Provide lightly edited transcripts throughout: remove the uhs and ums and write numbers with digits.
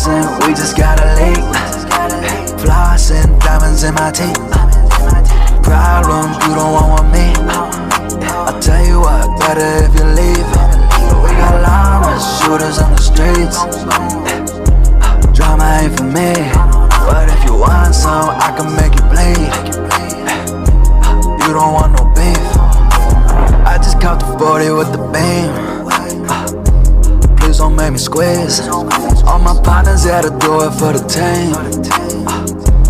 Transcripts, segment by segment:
Saucing, we just got a leak. Flossing, diamonds in my teeth. Problems, you don't want me. I tell you what, better if you leave. We got llamas, shooters on the streets. Drama ain't for me, but if you want some, I can make you bleed. You don't want no beef. I just caught the 40 with the beam. Please don't make me squeeze. All my partners had to do it for the team.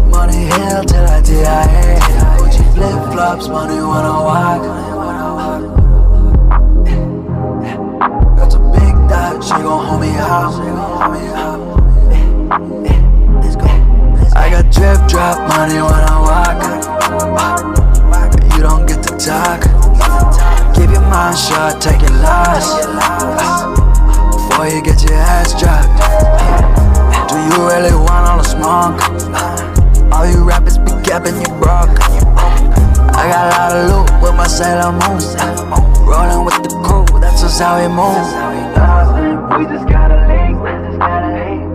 Money hill till I DIA. Gucci flip-flops, money when I walk. Got a big dot, she gon' hold me up. I got drip drop money when I walk. You don't get to talk. Keep your mind shut, take your loss before you get your ass dropped. Do you really want all the smoke? All you rappers be capping, you broke. I got a lot of loot with my Sailor Moon. Rolling with the crew, that's just how we move. We just got a link,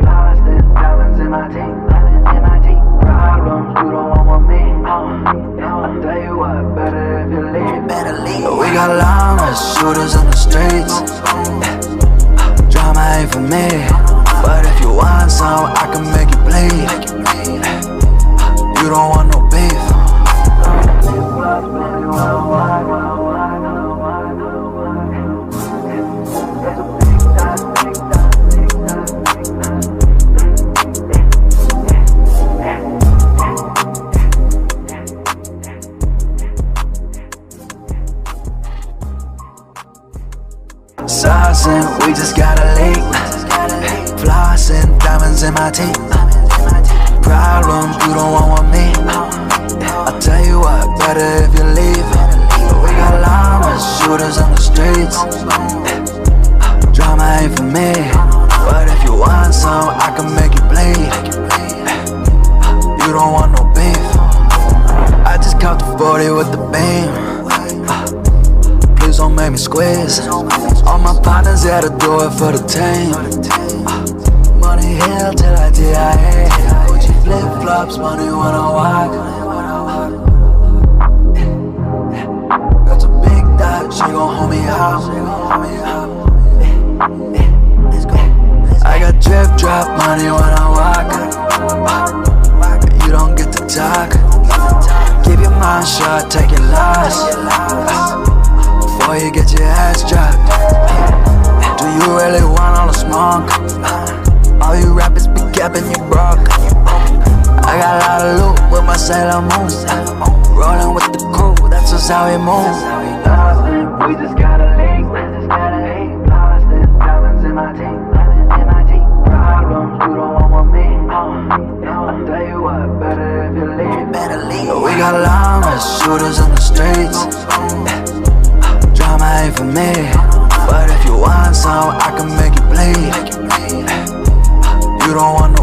lost in diamonds in my teeth. Problems, you don't want me. I'll tell you what, better if you leave. We got llamas, shooters in the streets. Drama ain't for me, but if you want some, I can make you bleed. You don't want no beef. Saucing, we just got a leak. Flossing, diamonds in my teeth. Problems, you don't want me. I tell you what, better if you leave. We got llamas, shooters on the streets. Drama ain't for me, but if you want some, I can make you bleed. You don't want no beef. I just caught the 40 with the beam. Please don't make me squeeze. All my partners had to do it for the team. Money hill till I DIA. Gucci flip-flops, money when I walk. Got a big dot, she gon' hold me up. I got drip drop money when I walk. You don't get to talk. Keep your mind shut, take your loss before you get your ass dropped. Do you really want all the smoke? All you rappers be capping, you broke. I got a lot of loot with my Sailor Moon. Rolling with the crew, that's just how we move. We just got a link, lost in diamonds in my teeth. Problems, you don't want me. I'll tell you what, better if you leave. We got llamas, shooters in the streets. Drama ain't for me, but if you want some, I can make you bleed. You don't want no